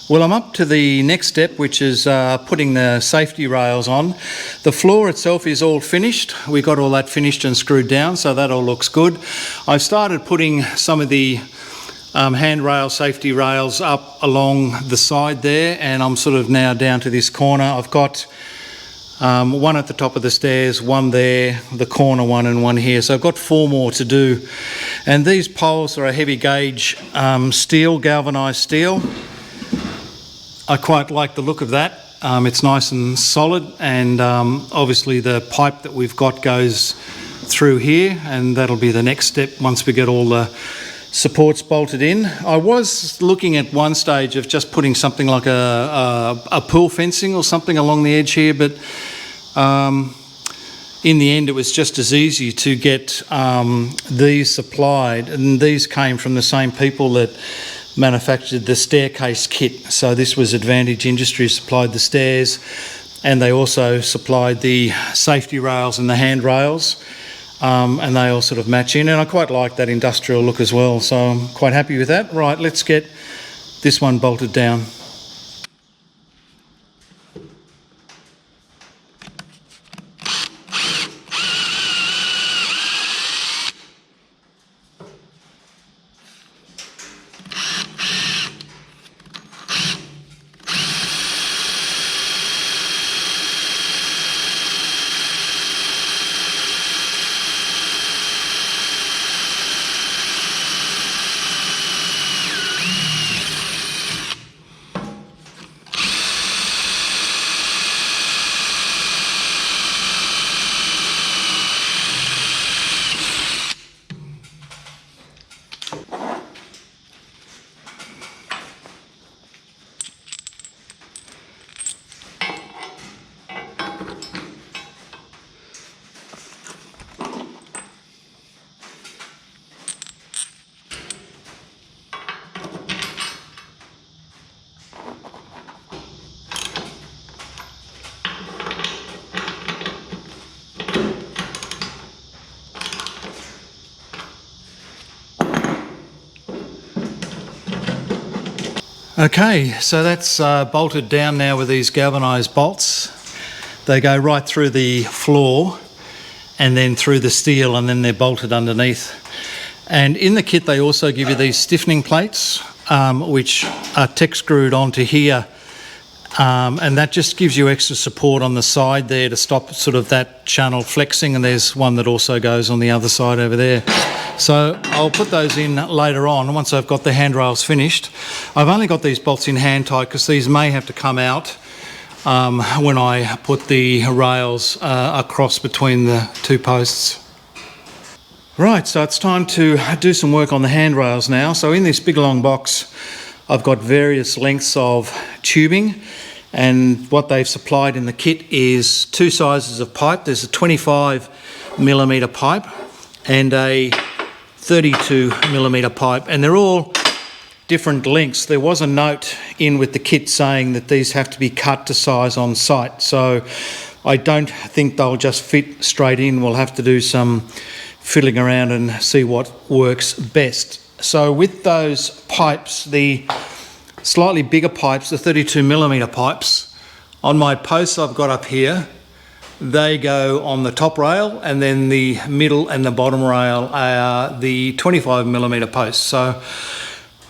Well, I'm up to the next step, which is putting the safety rails on. The floor itself is all finished. We got all that finished and screwed down, so that all looks good. I've started putting some of the handrail safety rails up along the side there, and I'm sort of now down to this corner. I've got one at the top of the stairs, one there, the corner one, and one here. So I've got 4 more to do. And these poles are a heavy gauge steel, galvanised steel. I quite like the look of that. It's nice and solid, and obviously the pipe that we've got goes through here, and that'll be the next step once we get all the supports bolted in. I was looking at one stage of just putting something like a pool fencing or something along the edge here, but in the end it was just as easy to get these supplied, and these came from the same people that manufactured the staircase kit. So this was Advantage Industries supplied the stairs, and they also supplied the safety rails and the handrails, and they all sort of match in, and I quite like that industrial look as well, so I'm quite happy with that. Right, let's get this one bolted down. Okay, so that's bolted down now with these galvanised bolts. They go right through the floor and then through the steel, and then they're bolted underneath. And in the kit they also give you these stiffening plates, which are tech screwed onto here, and that just gives you extra support on the side there to stop sort of that channel flexing, and there's one that also goes on the other side over there. So I'll put those in later on once I've got the handrails finished. I've only got these bolts in hand tight because these may have to come out when I put the rails across between the 2 posts. Right, so it's time to do some work on the handrails now. So in this big long box I've got various lengths of tubing, and what they've supplied in the kit is 2 sizes of pipe. There's a 25mm pipe and a 32mm pipe, and they're all different lengths. There was a note in with the kit saying that these have to be cut to size on site, so I don't think they'll just fit straight in. We'll have to do some fiddling around and see what works best. So with those pipes, the slightly bigger pipes, the 32mm pipes, on my posts I've got up here, they go on the top rail, and then the middle and the bottom rail are the 25mm posts. So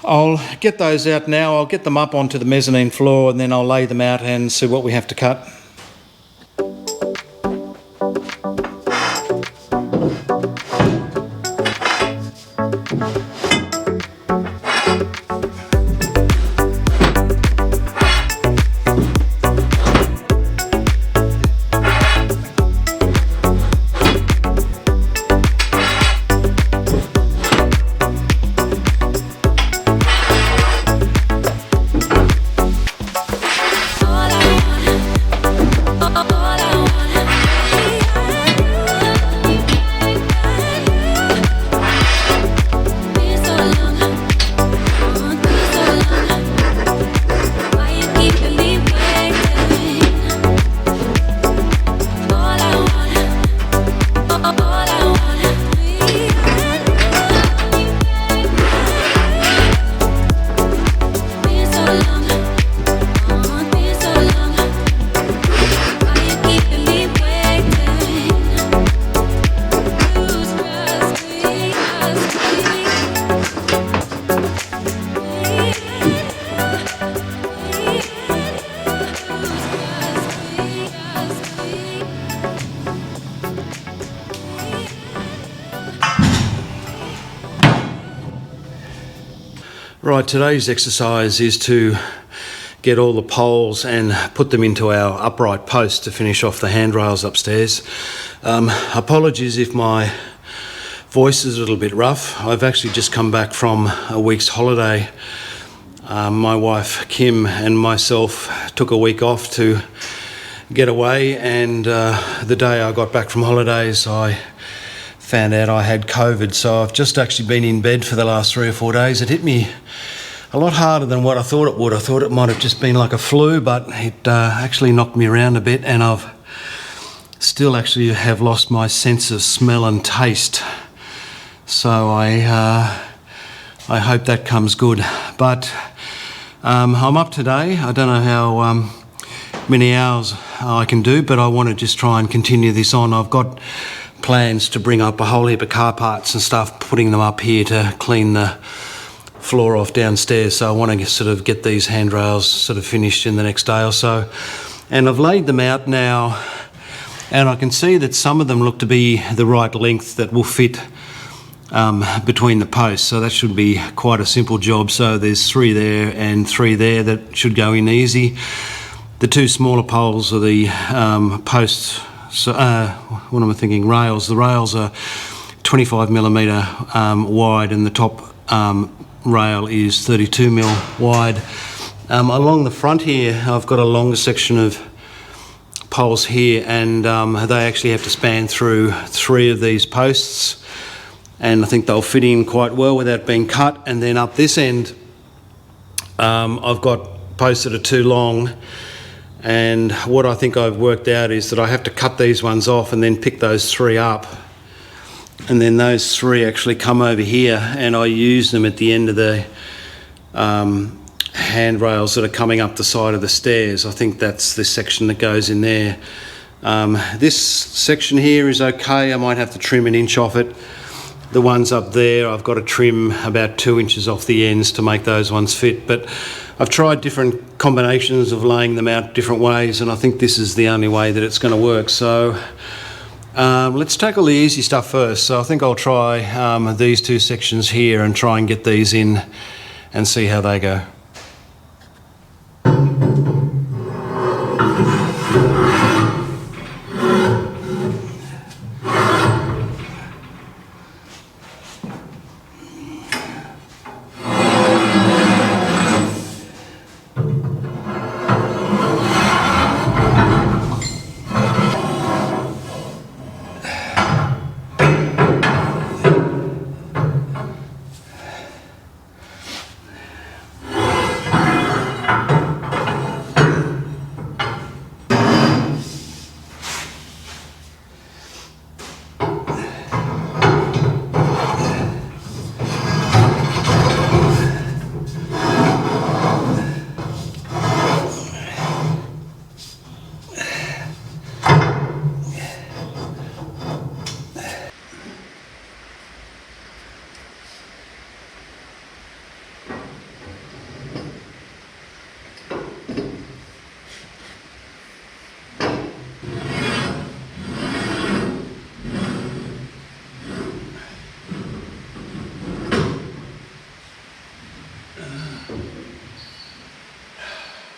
I'll get those out now. I'll get them up onto the mezzanine floor, and then I'll lay them out and see what we have to cut. Right, today's exercise is to get all the poles and put them into our upright posts to finish off the handrails upstairs. Apologies if my voice is a little bit rough. I've actually just come back from a week's holiday. My wife Kim and myself took a week off to get away, and the day I got back from holidays I found out I had COVID, so I've just actually been in bed for the last 3 or 4 days. It hit me a lot harder than what I thought it would. I thought it might have just been like a flu, but it actually knocked me around a bit, and I've still actually have lost my sense of smell and taste. So I hope that comes good. But I'm up today. I don't know how many hours I can do, but I want to just try and continue this on. I've got plans to bring up a whole heap of car parts and stuff, putting them up here to clean the floor off downstairs. So I want to sort of get these handrails sort of finished in the next day or so. And I've laid them out now, and I can see that some of them look to be the right length that will fit between the posts, so that should be quite a simple job. So there's 3 there and 3 there that should go in easy. The 2 smaller poles are the posts. So, what am I thinking? Rails. The rails are 25mm wide, and the top rail is 32mm wide. Along the front here, I've got a longer section of poles here, and they actually have to span through 3 of these posts, and I think they'll fit in quite well without being cut. And then up this end, I've got posts that are too long. And what I think I've worked out is that I have to cut these ones off and then pick those 3 up. And then those 3 actually come over here, and I use them at the end of the handrails that are coming up the side of the stairs. I think that's this section that goes in there. This section here is okay. I might have to trim 1 inch off it. The ones up there, I've got to trim about 2 inches off the ends to make those ones fit. But I've tried different combinations of laying them out different ways, and I think this is the only way that it's going to work. So let's tackle the easy stuff first. So I think I'll try these 2 sections here and try and get these in and see how they go.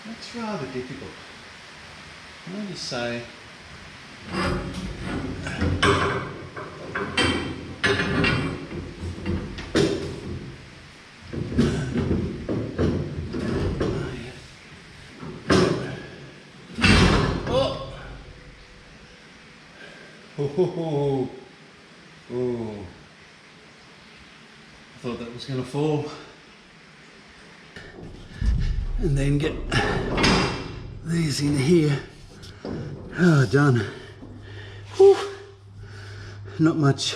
It's rather difficult. I'll just say oh, I thought that was going to fall. And then get these in here. Oh, done. Whew. Not much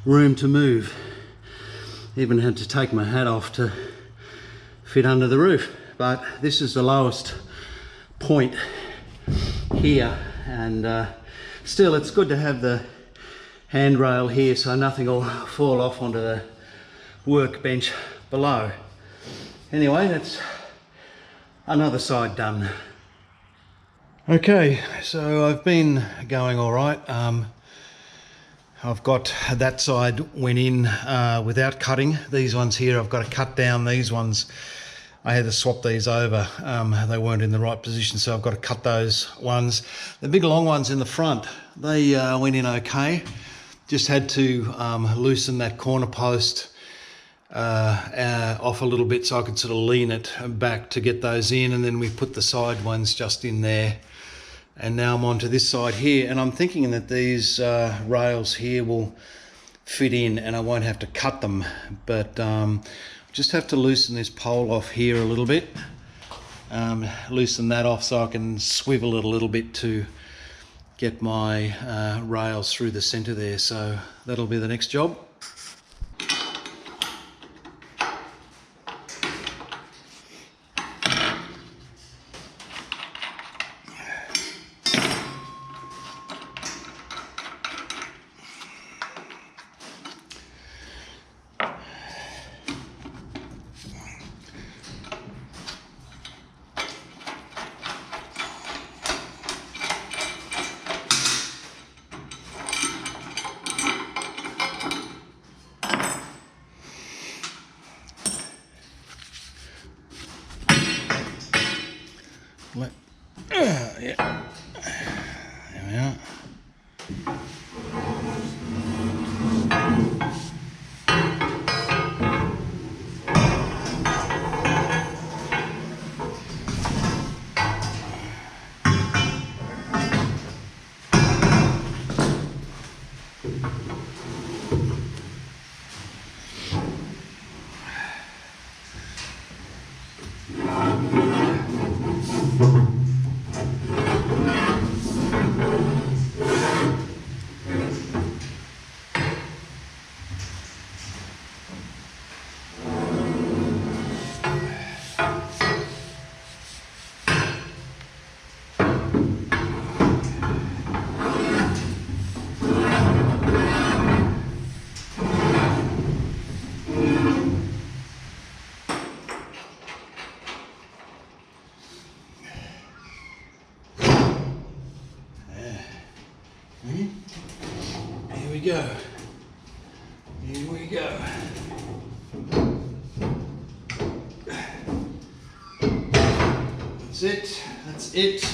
room to move. Even had to take my hat off to fit under the roof. But this is the lowest point here, and still it's good to have the handrail here so nothing will fall off onto the workbench below. Anyway, that's another side done. Okay, so I've been going all right. I've got that side went in without cutting. These ones here, I've got to cut down these ones. I had to swap these over. They weren't in the right position, so I've got to cut those ones. The big long ones in the front, they went in okay. Just had to loosen that corner post off a little bit so I could sort of lean it back to get those in, and then we put the side ones just in there. And now I'm onto this side here, and I'm thinking that these rails here will fit in and I won't have to cut them, but just have to loosen this pole off here a little bit, loosen that off so I can swivel it a little bit to get my rails through the center there. So that'll be the next job. Yeah, there we are. Here we go. Here we go. That's it. That's it.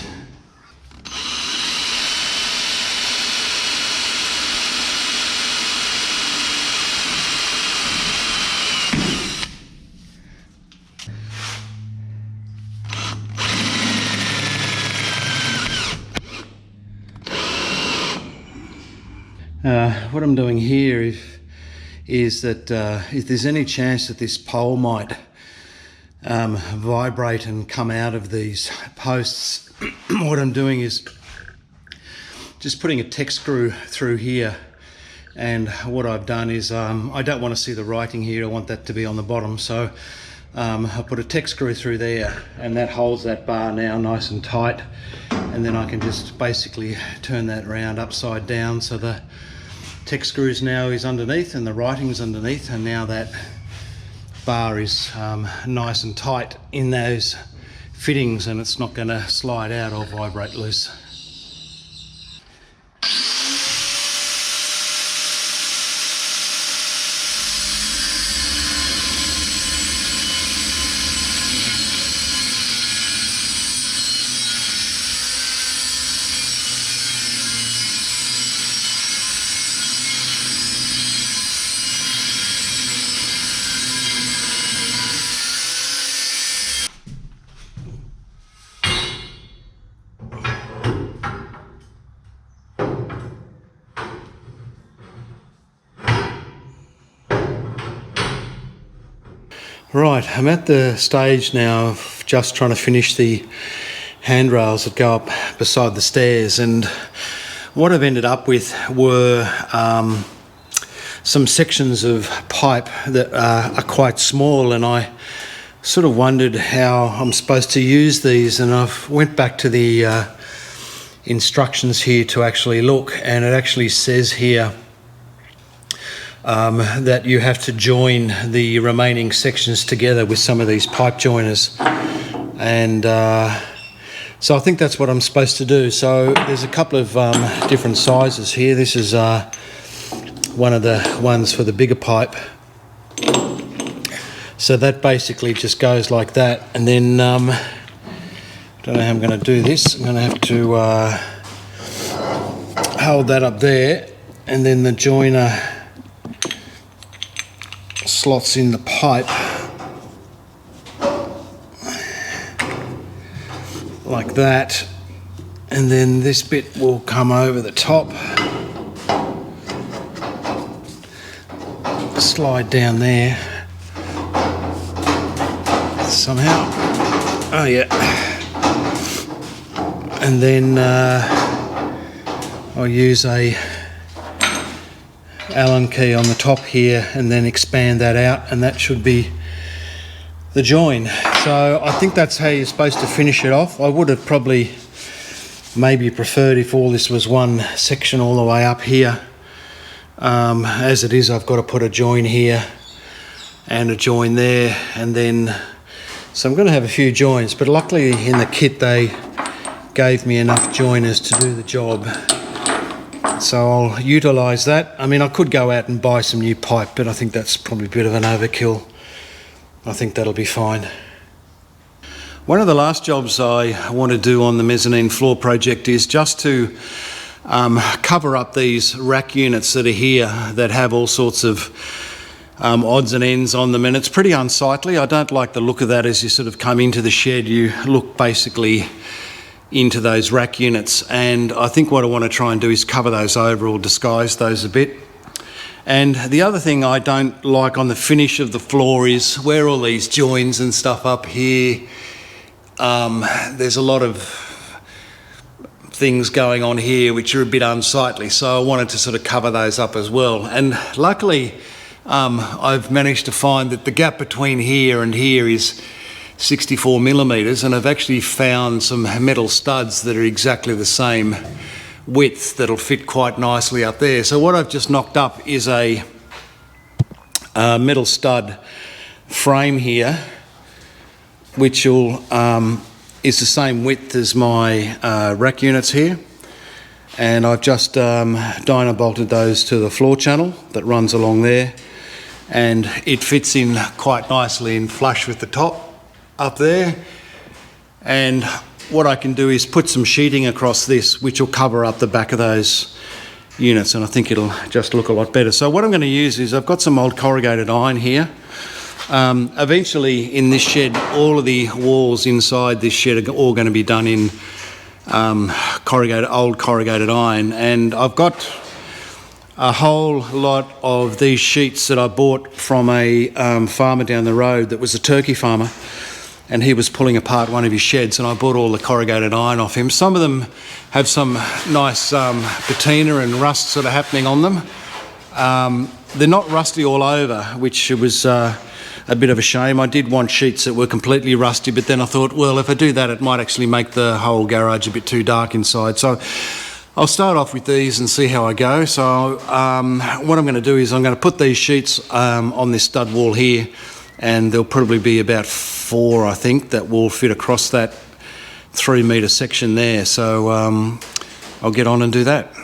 What I'm doing here is that if there's any chance that this pole might vibrate and come out of these posts, what I'm doing is just putting a Tek screw through here. And what I've done is I don't want to see the writing here, I want that to be on the bottom, so I put a Tek screw through there, and that holds that bar now nice and tight, and then I can just basically turn that round upside down so the Tek screws now is underneath and the writing's underneath, and now that bar is nice and tight in those fittings and it's not going to slide out or vibrate loose. Right, I'm at the stage now of just trying to finish the handrails that go up beside the stairs, and what I've ended up with were some sections of pipe that are quite small, and I sort of wondered how I'm supposed to use these, and I've went back to the instructions here to actually look, and it actually says here that you have to join the remaining sections together with some of these pipe joiners, and so I think that's what I'm supposed to do. So there's a couple of different sizes here. This is one of the ones for the bigger pipe. So that basically just goes like that, and then don't know how I'm going to do this. I'm going to have to hold that up there, and then the joiner slots in the pipe like that, and then this bit will come over the top, slide down there somehow. Oh yeah. And then I'll use a Allen key on the top here and then expand that out, and that should be the join. So I think that's how you're supposed to finish it off. I would have probably maybe preferred if all this was one section all the way up here. As it is, I've got to put a join here and a join there, and then so I'm going to have a few joins, but luckily in the kit they gave me enough joiners to do the job, so I'll utilise that. I mean, I could go out and buy some new pipe, but I think that's probably a bit of an overkill. I think that'll be fine. One of the last jobs I want to do on the mezzanine floor project is just to cover up these rack units that are here that have all sorts of odds and ends on them, and it's pretty unsightly. I don't like the look of that. As you sort of come into the shed, you look basically into those rack units, and I think what I want to try and do is cover those over or disguise those a bit. And the other thing I don't like on the finish of the floor is where all these joins and stuff up here, there's a lot of things going on here which are a bit unsightly, so I wanted to sort of cover those up as well. And luckily I've managed to find that the gap between here and here is 64 millimetres, and I've actually found some metal studs that are exactly the same width that'll fit quite nicely up there. So what I've just knocked up is a metal stud frame here, which will is the same width as my rack units here, and I've just dyno bolted those to the floor channel that runs along there, and it fits in quite nicely and flush with the top up there. And what I can do is put some sheeting across this, which will cover up the back of those units, and I think it'll just look a lot better. So what I'm going to use is, I've got some old corrugated iron here. Eventually in this shed, all of the walls inside this shed are all going to be done in old corrugated iron, and I've got a whole lot of these sheets that I bought from a farmer down the road that was a turkey farmer, and he was pulling apart one of his sheds, and I bought all the corrugated iron off him. Some of them have some nice patina and rust sort of happening on them. They're not rusty all over, which was a bit of a shame. I did want sheets that were completely rusty, but then I thought, well, if I do that, it might actually make the whole garage a bit too dark inside. So I'll start off with these and see how I go. So what I'm going to do is I'm going to put these sheets on this stud wall here, and there'll probably be about 4, I think, that will fit across that 3 metre section there. So I'll get on and do that.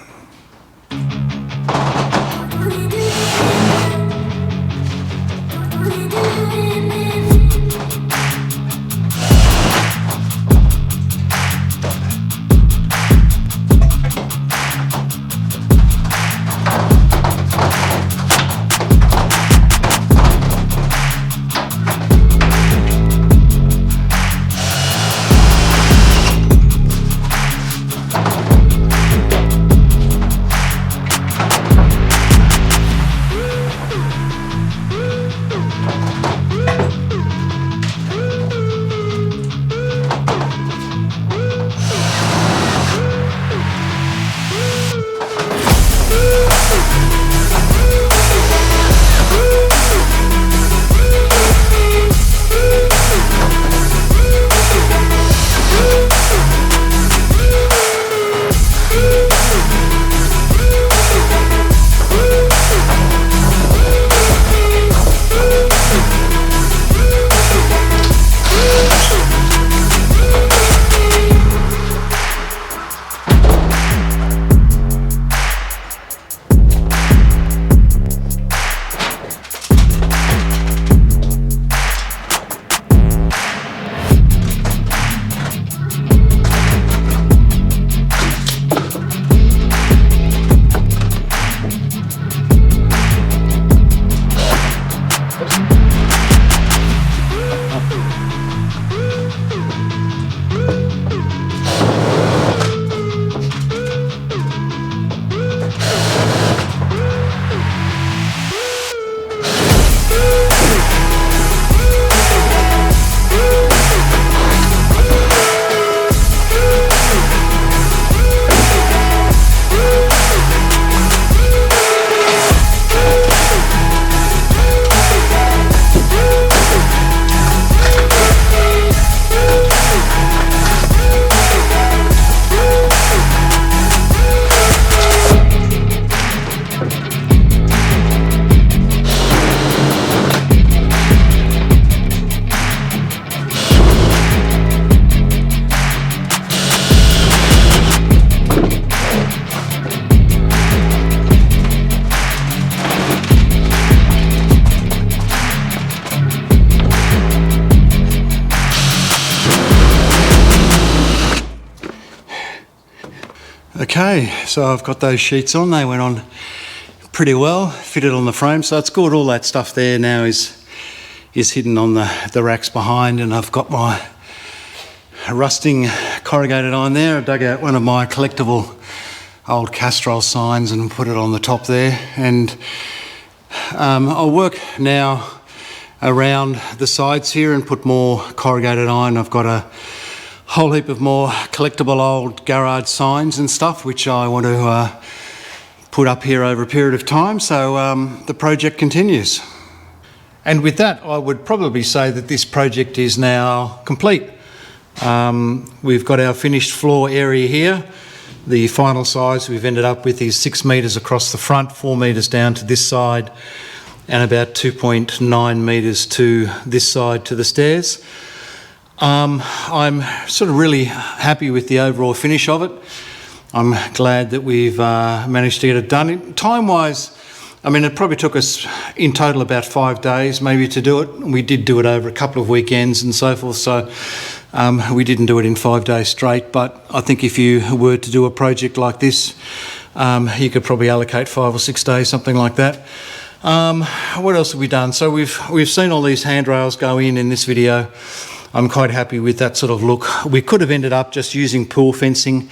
Okay, so I've got those sheets on. They went on pretty well, fitted on the frame, so it's good. All that stuff there now is hidden on the racks behind, and I've got my rusting corrugated iron there. I dug out one of my collectible old Castrol signs and put it on the top there, and I'll work now around the sides here and put more corrugated iron. I've got a whole heap of more collectible old garage signs and stuff which I want to put up here over a period of time, so the project continues. And with that, I would probably say that this project is now complete. We've got our finished floor area here. The final size we've ended up with is 6 metres across the front, 4 metres down to this side, and about 2.9 metres to this side to the stairs. I'm sort of really happy with the overall finish of it. I'm glad that we've managed to get it done. Time-wise, I mean, it probably took us in total about 5 days maybe to do it. We did do it over a couple of weekends and so forth, so we didn't do it in 5 days straight, but I think if you were to do a project like this, you could probably allocate 5 or 6 days, something like that. What else have we done? So we've seen all these handrails go in this video. I'm quite happy with that sort of look. We could have ended up just using pool fencing,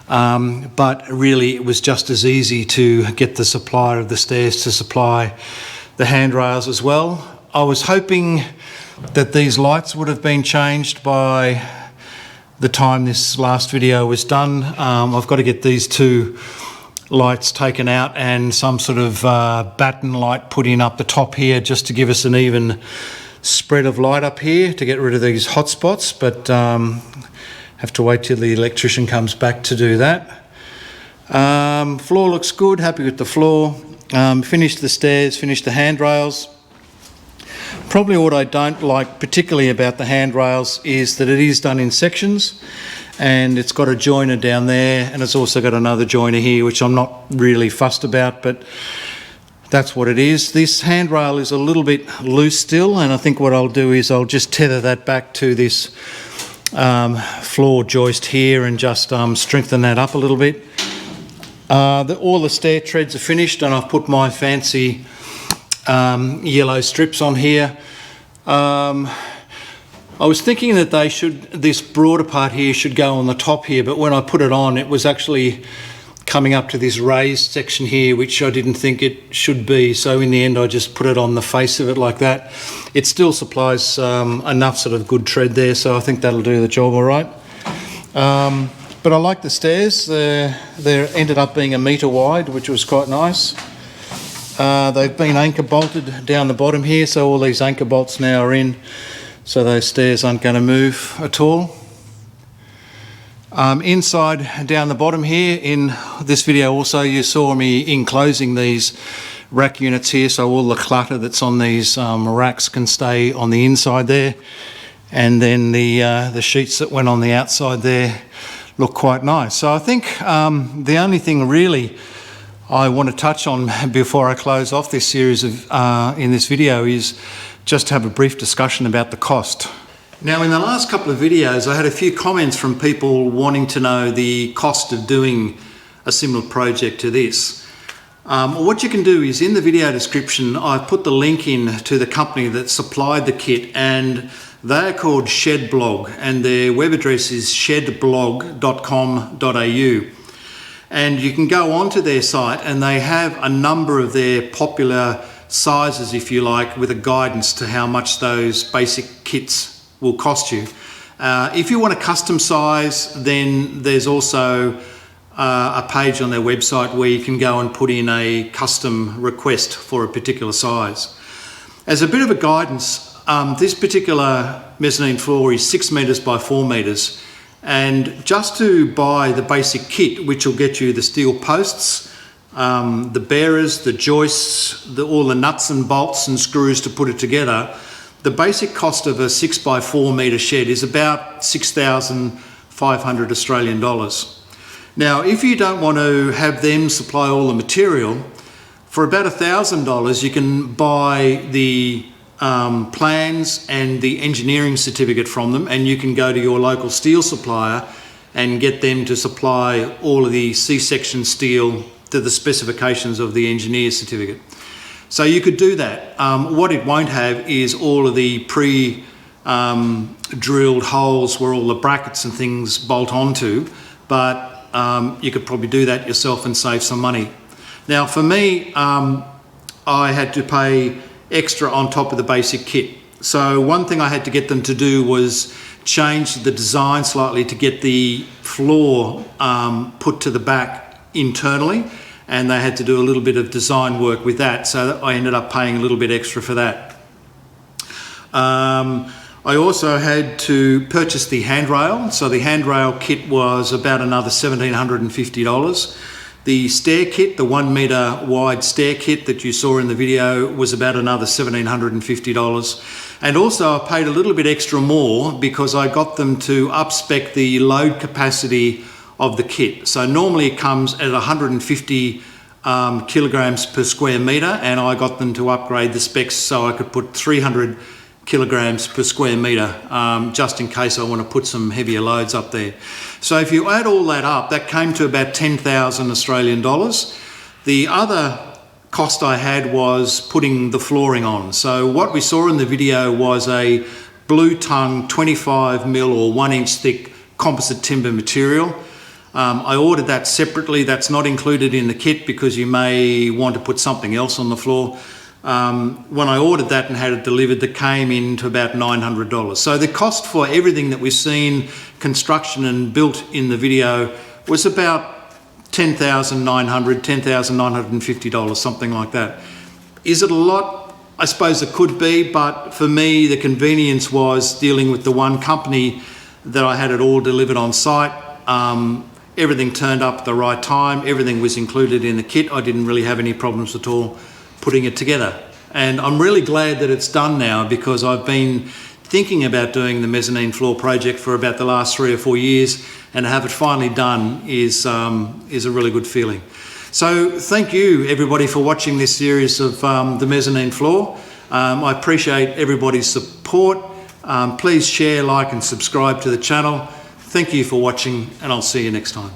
but really it was just as easy to get the supplier of the stairs to supply the handrails as well. I was hoping that these lights would have been changed by the time this last video was done. I've got to get these 2 lights taken out and some sort of batten light put in up the top here just to give us an even spread of light up here to get rid of these hot spots, but have to wait till the electrician comes back to do that. Floor looks good, happy with the floor. Finished the stairs, finished the handrails. Probably what I don't like particularly about the handrails is that it is done in sections, and it's got a joiner down there, and it's also got another joiner here, which I'm not really fussed about, but that's what it is. This handrail is a little bit loose still, and I think what I'll do is I'll just tether that back to this floor joist here and just strengthen that up a little bit. All the stair treads are finished, and I've put my fancy yellow strips on here. I was thinking that this broader part here should go on the top here, but when I put it on, it was actually coming up to this raised section here, which I didn't think it should be. So in the end, I just put it on the face of it like that. It still supplies enough sort of good tread there, so I think that'll do the job all right. But I like the stairs. They ended up being 1 metre wide, which was quite nice. They've been anchor bolted down the bottom here, so all these anchor bolts now are in, so those stairs aren't going to move at all. Inside down the bottom here in this video also, you saw me enclosing these rack units here, so all the clutter that's on these racks can stay on the inside there, and then the sheets that went on the outside there look quite nice. So I think the only thing really I want to touch on before I close off this series of in this video is just to have a brief discussion about the cost. Now, in the last couple of videos, I had a few comments from people wanting to know the cost of doing a similar project to this. What you can do is in the video description, I've put the link in to the company that supplied the kit, and they are called SHEDBLOG, and their web address is shedblog.com.au. And you can go onto their site, and they have a number of their popular sizes, if you like, with a guidance to how much those basic kits will cost you. If you want a custom size, then there's also a page on their website where you can go and put in a custom request for a particular size. As a bit of a guidance, this particular mezzanine floor is 6 metres by 4 metres, and just to buy the basic kit, which will get you the steel posts, the bearers, the joists, all the nuts and bolts and screws to put it together, the basic cost of a 6 by 4 metre shed is about 6,500 Australian dollars. Now, if you don't want to have them supply all the material, for about $1,000 you can buy the plans and the engineering certificate from them, and you can go to your local steel supplier and get them to supply all of the C-section steel to the specifications of the engineer's certificate. So you could do that. What it won't have is all of the drilled holes where all the brackets and things bolt onto, but you could probably do that yourself and save some money. Now for me, I had to pay extra on top of the basic kit. So one thing I had to get them to do was change the design slightly to get the floor put to the back internally, and they had to do a little bit of design work with that, so I ended up paying a little bit extra for that. I also had to purchase the handrail. So the handrail kit was about another $1,750. The stair kit, the 1 metre wide stair kit that you saw in the video, was about another $1,750. And also I paid a little bit extra more because I got them to up-spec the load capacity of the kit. So normally it comes at 150 kilograms per square metre, and I got them to upgrade the specs so I could put 300 kilograms per square metre, just in case I want to put some heavier loads up there. So if you add all that up, that came to about 10,000 Australian dollars. The other cost I had was putting the flooring on. So what we saw in the video was a blue tongue 25mm or 1 inch thick composite timber material. I ordered that separately. That's not included in the kit because you may want to put something else on the floor. When I ordered that and had it delivered, that came in to about $900. So the cost for everything that we've seen construction and built in the video was about $10,900, $10,950, something like that. Is it a lot? I suppose it could be, but for me the convenience was dealing with the one company that I had it all delivered on site. Everything turned up at the right time, everything was included in the kit. I didn't really have any problems at all putting it together. And I'm really glad that it's done now, because I've been thinking about doing the mezzanine floor project for about the last 3 or 4 years, and to have it finally done is a really good feeling. So thank you everybody for watching this series of the mezzanine floor. I appreciate everybody's support. Please share, like and subscribe to the channel. Thank you for watching, and I'll see you next time.